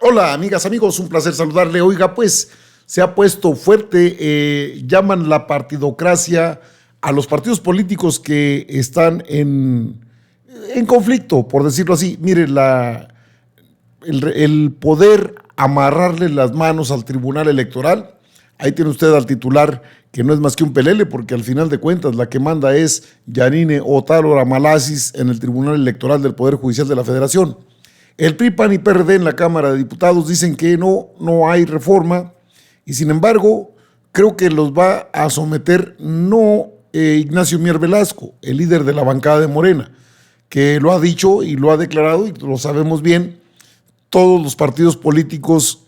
Hola, amigas, amigos, un placer saludarle. Oiga, pues se ha puesto fuerte, llaman la partidocracia a los partidos políticos que están en conflicto, por decirlo así. Mire, el poder amarrarle las manos al Tribunal Electoral, ahí tiene usted al titular que no es más que un pelele, porque al final de cuentas la que manda es Yanine Otálora Malasis en el Tribunal Electoral del Poder Judicial de la Federación. El PRI, PAN y PRD en la Cámara de Diputados dicen que no hay reforma y sin embargo creo que los va a someter no Ignacio Mier Velasco, el líder de la bancada de Morena, que lo ha dicho y lo ha declarado y lo sabemos bien, todos los partidos políticos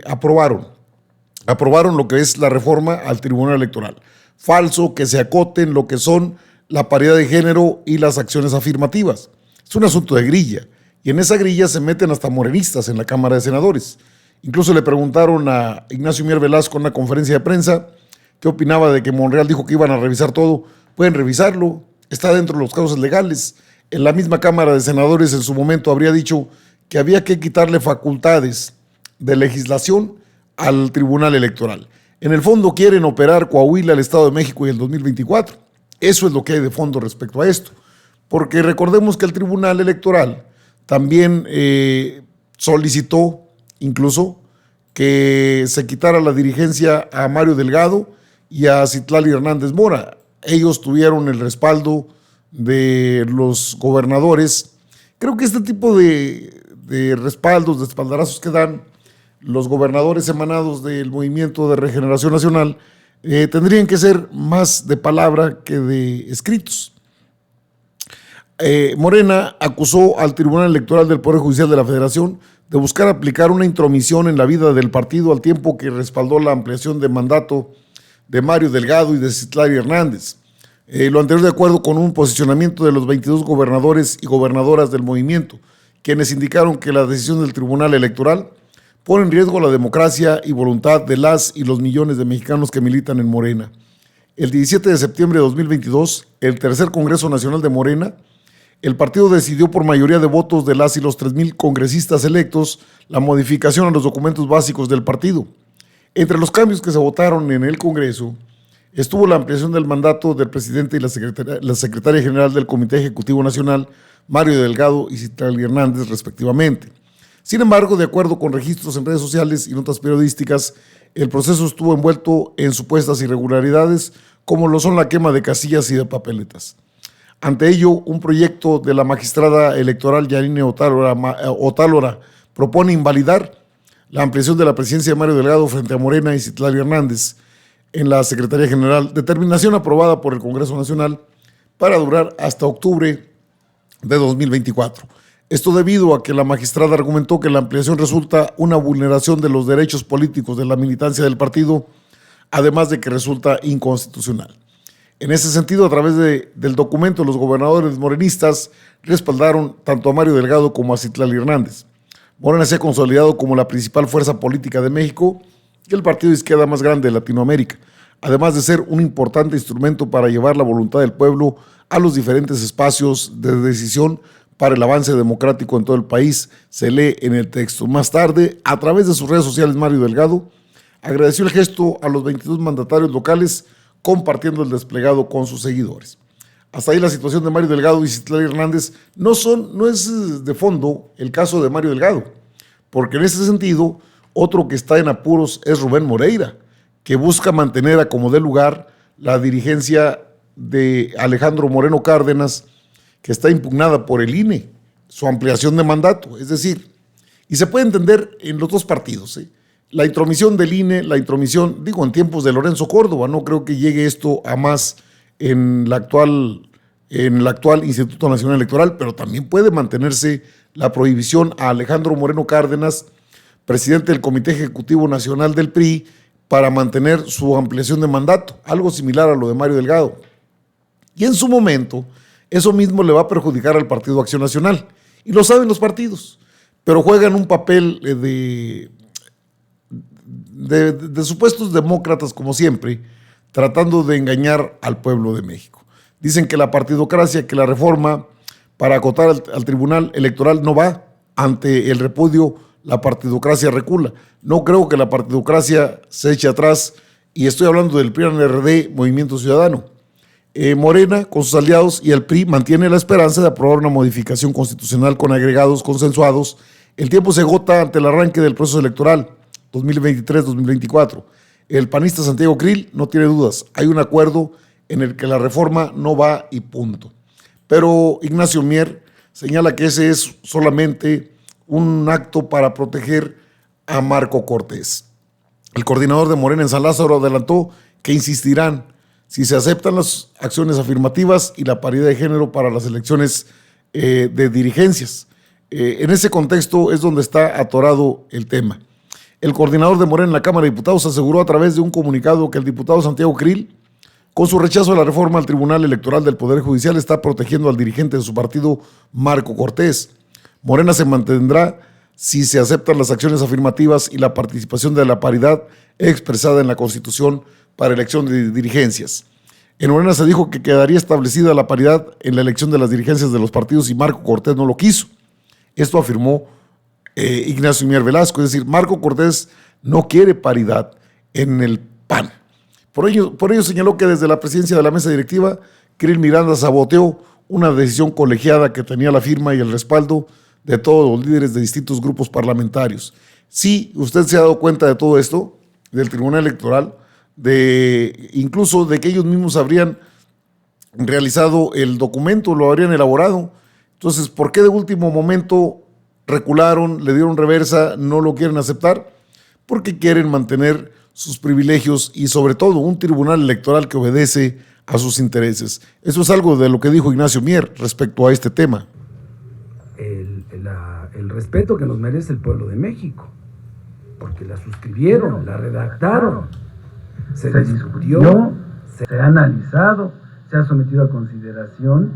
aprobaron lo que es la reforma al Tribunal Electoral. Falso que se acoten lo que son la paridad de género y las acciones afirmativas. Es un asunto de grilla. Y en esa grilla se meten hasta morenistas en la Cámara de Senadores. Incluso le preguntaron a Ignacio Mier Velasco en una conferencia de prensa qué opinaba de que Monreal dijo que iban a revisar todo. Pueden revisarlo, está dentro de los causas legales. En la misma Cámara de Senadores en su momento habría dicho que había que quitarle facultades de legislación al Tribunal Electoral. En el fondo quieren operar Coahuila, el Estado de México y el 2024. Eso es lo que hay de fondo respecto a esto. Porque recordemos que el Tribunal Electoral también solicitó incluso que se quitara la dirigencia a Mario Delgado y a Citlali Hernández Mora. Ellos tuvieron el respaldo de los gobernadores. Creo que este tipo de respaldos, de espaldarazos que dan los gobernadores emanados del Movimiento de Regeneración Nacional tendrían que ser más de palabra que de escritos. Morena acusó al Tribunal Electoral del Poder Judicial de la Federación de buscar aplicar una intromisión en la vida del partido al tiempo que respaldó la ampliación de mandato de Mario Delgado y de Citlali Hernández. Lo anterior de acuerdo con un posicionamiento de los 22 gobernadores y gobernadoras del movimiento, quienes indicaron que la decisión del Tribunal Electoral pone en riesgo la democracia y voluntad de las y los millones de mexicanos que militan en Morena. El 17 de septiembre de 2022, el tercer Congreso Nacional de Morena, el partido decidió por mayoría de votos de las y los 3,000 congresistas electos la modificación a los documentos básicos del partido. Entre los cambios que se votaron en el Congreso estuvo la ampliación del mandato del presidente y la secretaria general del Comité Ejecutivo Nacional, Mario Delgado y Citlali Hernández, respectivamente. Sin embargo, de acuerdo con registros en redes sociales y notas periodísticas, el proceso estuvo envuelto en supuestas irregularidades, como lo son la quema de casillas y de papeletas. Ante ello, un proyecto de la magistrada electoral Yanine Otálora propone invalidar la ampliación de la presidencia de Mario Delgado frente a Morena y Citlali Hernández en la Secretaría General, determinación aprobada por el Congreso Nacional para durar hasta octubre de 2024. Esto debido a que la magistrada argumentó que la ampliación resulta una vulneración de los derechos políticos de la militancia del partido, además de que resulta inconstitucional. En ese sentido, a través del documento, los gobernadores morenistas respaldaron tanto a Mario Delgado como a Citlali Hernández. Morena se ha consolidado como la principal fuerza política de México y el partido de izquierda más grande de Latinoamérica, además de ser un importante instrumento para llevar la voluntad del pueblo a los diferentes espacios de decisión para el avance democrático en todo el país, se lee en el texto. Más tarde, a través de sus redes sociales, Mario Delgado agradeció el gesto a los 22 mandatarios locales, compartiendo el desplegado con sus seguidores. Hasta ahí la situación de Mario Delgado y Citlali Hernández no es de fondo el caso de Mario Delgado, porque en ese sentido, otro que está en apuros es Rubén Moreira, que busca mantener a como dé lugar la dirigencia de Alejandro Moreno Cárdenas, que está impugnada por el INE, su ampliación de mandato, es decir, y se puede entender en los dos partidos, la intromisión del INE, en tiempos de Lorenzo Córdoba, no creo que llegue esto a más en el actual Instituto Nacional Electoral, pero también puede mantenerse la prohibición a Alejandro Moreno Cárdenas, presidente del Comité Ejecutivo Nacional del PRI, para mantener su ampliación de mandato, algo similar a lo de Mario Delgado. Y en su momento, eso mismo le va a perjudicar al Partido Acción Nacional, y lo saben los partidos, pero juegan un papel de supuestos demócratas, como siempre, tratando de engañar al pueblo de México. Dicen que la partidocracia, que la reforma para acotar al Tribunal Electoral no va ante el repudio la partidocracia recula. No creo que la partidocracia se eche atrás, y estoy hablando del PRI-RD, Movimiento Ciudadano. Morena, con sus aliados, y el PRI mantiene la esperanza de aprobar una modificación constitucional con agregados consensuados. El tiempo se agota ante el arranque del proceso electoral 2023-2024. El panista Santiago Krill no tiene dudas. Hay un acuerdo en el que la reforma no va y punto. Pero Ignacio Mier señala que ese es solamente un acto para proteger a Marco Cortés. El coordinador de Morena en San Lázaro adelantó que insistirán si se aceptan las acciones afirmativas y la paridad de género para las elecciones de dirigencias. En ese contexto es donde está atorado el tema. El coordinador de Morena en la Cámara de Diputados aseguró a través de un comunicado que el diputado Santiago Krill, con su rechazo de la reforma al Tribunal Electoral del Poder Judicial, está protegiendo al dirigente de su partido, Marco Cortés. Morena se mantendrá si se aceptan las acciones afirmativas y la participación de la paridad expresada en la Constitución para elección de dirigencias. En Morena se dijo que quedaría establecida la paridad en la elección de las dirigencias de los partidos y Marco Cortés no lo quiso. Esto afirmó Ignacio Mier Velasco, es decir, Marco Cortés no quiere paridad en el PAN. Por ello señaló que desde la presidencia de la mesa directiva, Krill Miranda saboteó una decisión colegiada que tenía la firma y el respaldo de todos los líderes de distintos grupos parlamentarios. Sí, usted se ha dado cuenta de todo esto, del Tribunal Electoral, incluso de que ellos mismos habrían realizado el documento, lo habrían elaborado. Entonces, ¿por qué de último momento recularon, le dieron reversa, no lo quieren aceptar? Porque quieren mantener sus privilegios y sobre todo un tribunal electoral que obedece a sus intereses. Eso es algo de lo que dijo Ignacio Mier respecto a este tema. El respeto que nos merece el pueblo de México, porque la suscribieron, la redactaron, se discutió, se ha analizado, se ha sometido a consideración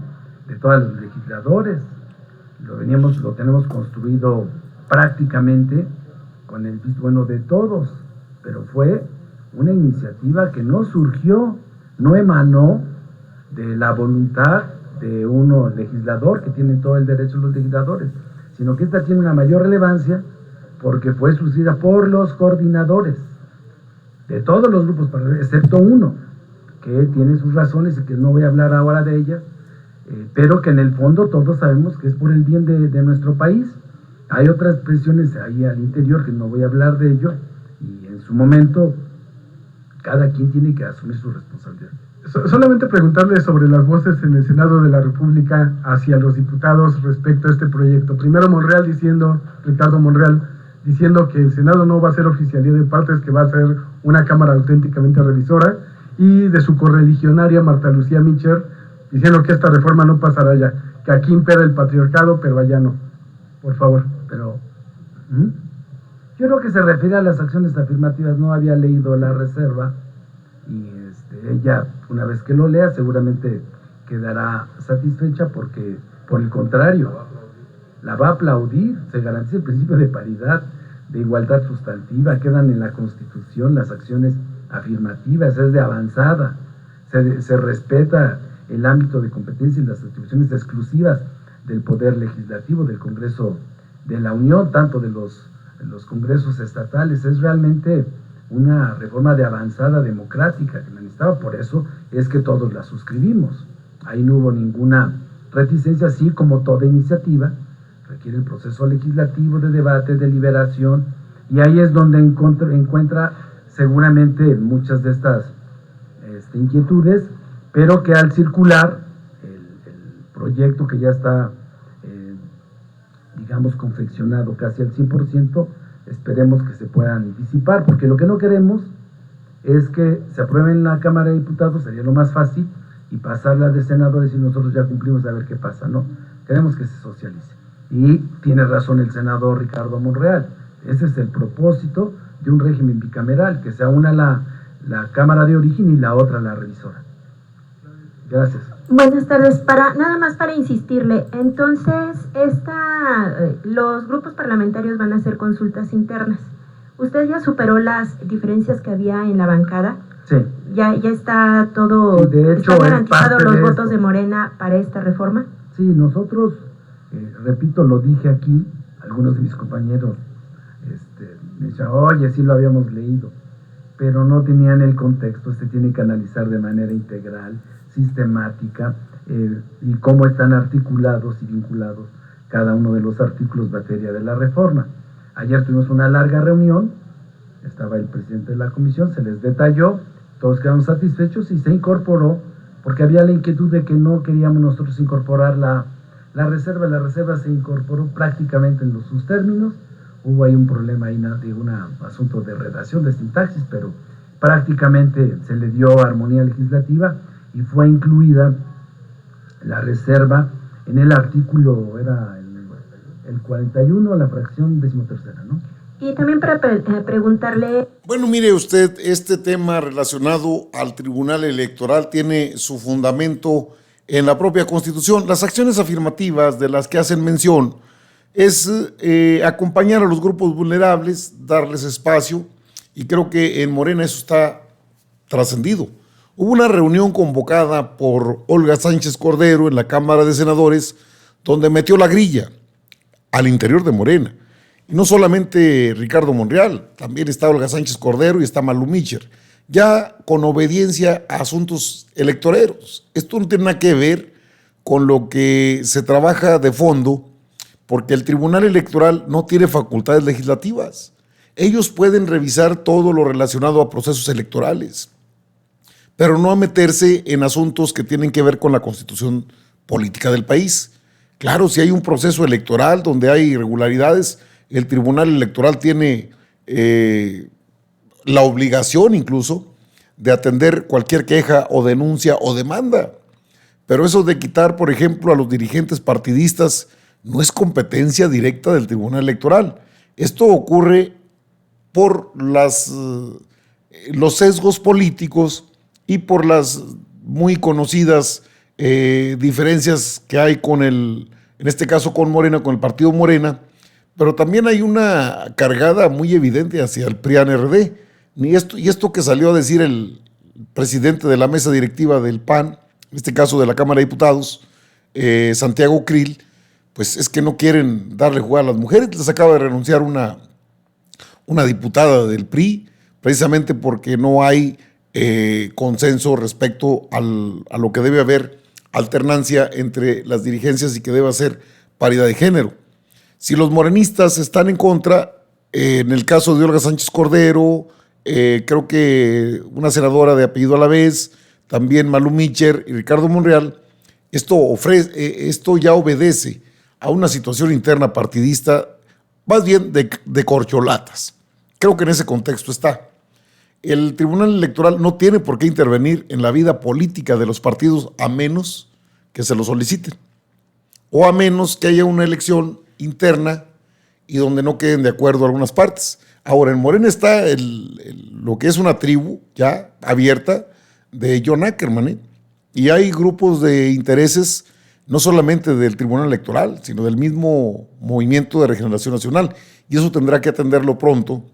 de todos los legisladores. Lo tenemos construido prácticamente con el visto bueno de todos, pero fue una iniciativa que no surgió, no emanó de la voluntad de uno legislador, que tiene todo el derecho los legisladores, sino que esta tiene una mayor relevancia porque fue sugerida por los coordinadores de todos los grupos, excepto uno, que tiene sus razones y que no voy a hablar ahora de ellas, pero que en el fondo todos sabemos que es por el bien de nuestro país. Hay otras presiones ahí al interior que no voy a hablar de ello, y en su momento cada quien tiene que asumir su responsabilidad. Solamente preguntarle sobre las voces en el Senado de la República hacia los diputados respecto a este proyecto. Primero Ricardo Monreal, diciendo que el Senado no va a ser oficialía de partes, que va a ser una cámara auténticamente revisora, y de su correligionaria Marta Lucía Mitchell, diciendo que esta reforma no pasará ya, que aquí impera el patriarcado, pero allá no. Por favor. Pero yo creo que se refiere a las acciones afirmativas. No había leído la reserva, y ella, una vez que lo lea, seguramente quedará satisfecha, porque por el contrario la va a aplaudir. Se garantiza el principio de paridad, de igualdad sustantiva, quedan en la Constitución las acciones afirmativas, es de avanzada, se respeta el ámbito de competencia y las atribuciones exclusivas del Poder Legislativo, del Congreso de la Unión, tanto de los congresos estatales. Es realmente una reforma de avanzada democrática que necesitaba, por eso es que todos la suscribimos. Ahí no hubo ninguna reticencia, así como toda iniciativa requiere el proceso legislativo de debate, deliberación, y ahí es donde encuentra seguramente muchas de estas inquietudes, pero que al circular el proyecto, que ya está digamos confeccionado casi al 100%, esperemos que se puedan disipar, porque lo que no queremos es que se apruebe en la Cámara de Diputados, sería lo más fácil, y pasarla de senadores y nosotros ya cumplimos, a ver qué pasa. No, queremos que se socialice. Y tiene razón el senador Ricardo Monreal, ese es el propósito de un régimen bicameral, que sea una la Cámara de origen y la otra la revisora. Gracias. Buenas tardes. Nada más para insistirle, entonces los grupos parlamentarios van a hacer consultas internas. ¿Usted ya superó las diferencias que había en la bancada? Sí. ¿Ya está todo, sí, de hecho, están garantizados los votos de Morena para esta reforma? Sí, nosotros, repito, lo dije aquí, algunos de mis compañeros Me decía, oye, sí lo habíamos leído, pero no tenían el contexto. Tiene que analizar de manera integral, sistemática, y cómo están articulados y vinculados cada uno de los artículos materia de la reforma. Ayer tuvimos una larga reunión, estaba el presidente de la comisión, se les detalló, todos quedaron satisfechos y se incorporó, porque había la inquietud de que no queríamos nosotros incorporar la reserva. La reserva se incorporó prácticamente en sus términos. Hubo ahí un problema ahí de un asunto de redacción, de sintaxis, pero prácticamente se le dio armonía legislativa y fue incluida la reserva en el artículo, era el 41, la fracción 13ª, ¿no? Y también para preguntarle... Bueno, mire usted, este tema relacionado al Tribunal Electoral tiene su fundamento en la propia Constitución. Las acciones afirmativas de las que hacen mención es acompañar a los grupos vulnerables, darles espacio, y creo que en Morena eso está trascendido. Hubo una reunión convocada por Olga Sánchez Cordero en la Cámara de Senadores, donde metió la grilla al interior de Morena. Y no solamente Ricardo Monreal, también está Olga Sánchez Cordero y está Malu Micher, ya con obediencia a asuntos electoreros. Esto no tiene nada que ver con lo que se trabaja de fondo, porque el Tribunal Electoral no tiene facultades legislativas. Ellos pueden revisar todo lo relacionado a procesos electorales, pero no a meterse en asuntos que tienen que ver con la constitución política del país. Claro, si hay un proceso electoral donde hay irregularidades, el Tribunal Electoral tiene la obligación incluso de atender cualquier queja o denuncia o demanda. Pero eso de quitar, por ejemplo, a los dirigentes partidistas no es competencia directa del Tribunal Electoral. Esto ocurre por los sesgos políticos y por las muy conocidas diferencias que hay en este caso con Morena, con el partido Morena, pero también hay una cargada muy evidente hacia el PRIAN-RD. Y esto que salió a decir el presidente de la mesa directiva del PAN, en este caso de la Cámara de Diputados, Santiago Krill, pues es que no quieren darle jugar a las mujeres. Les acaba de renunciar una diputada del PRI, precisamente porque no hay consenso respecto a lo que debe haber alternancia entre las dirigencias y que debe hacer paridad de género. Si los morenistas están en contra, en el caso de Olga Sánchez Cordero, creo que una senadora de apellido Alavés, también Malu Micher y Ricardo Monreal, esto ya obedece a una situación interna partidista, más bien de corcholatas. Creo que en ese contexto está. El Tribunal Electoral no tiene por qué intervenir en la vida política de los partidos a menos que se lo soliciten, o a menos que haya una elección interna y donde no queden de acuerdo algunas partes. Ahora, en Morena está lo que es una tribu ya abierta de John Ackerman, y hay grupos de intereses no solamente del Tribunal Electoral, sino del mismo Movimiento de Regeneración Nacional, y eso tendrá que atenderlo pronto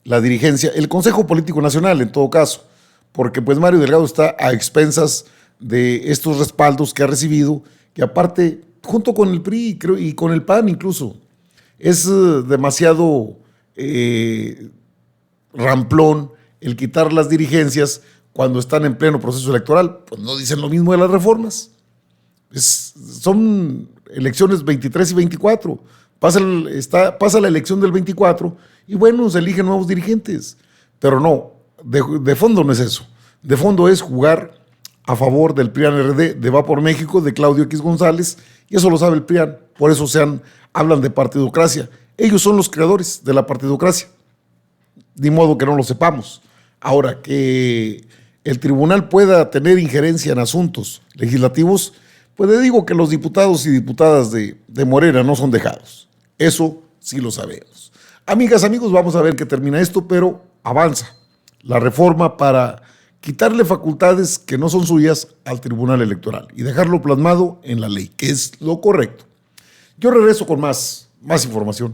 la dirigencia, el Consejo Político Nacional en todo caso, porque pues Mario Delgado está a expensas de estos respaldos que ha recibido, que aparte, junto con el PRI y con el PAN incluso, es demasiado ramplón el quitar las dirigencias cuando están en pleno proceso electoral. Pues no dicen lo mismo de las reformas. Son elecciones 23 y 24. Pasa la elección del 24 y bueno, se eligen nuevos dirigentes. Pero no, de fondo no es eso. De fondo es jugar a favor del PRIAN-RD, de Va por México, de Claudio X González, y eso lo sabe el PRIAN. Por eso hablan de partidocracia. Ellos son los creadores de la partidocracia. De modo que no lo sepamos. Ahora, que el tribunal pueda tener injerencia en asuntos legislativos, pues le digo que los diputados y diputadas de Morena no son dejados. Eso sí lo sabemos. Amigas, amigos, vamos a ver qué termina esto, pero avanza la reforma para quitarle facultades que no son suyas al Tribunal Electoral y dejarlo plasmado en la ley, que es lo correcto. Yo regreso con más información.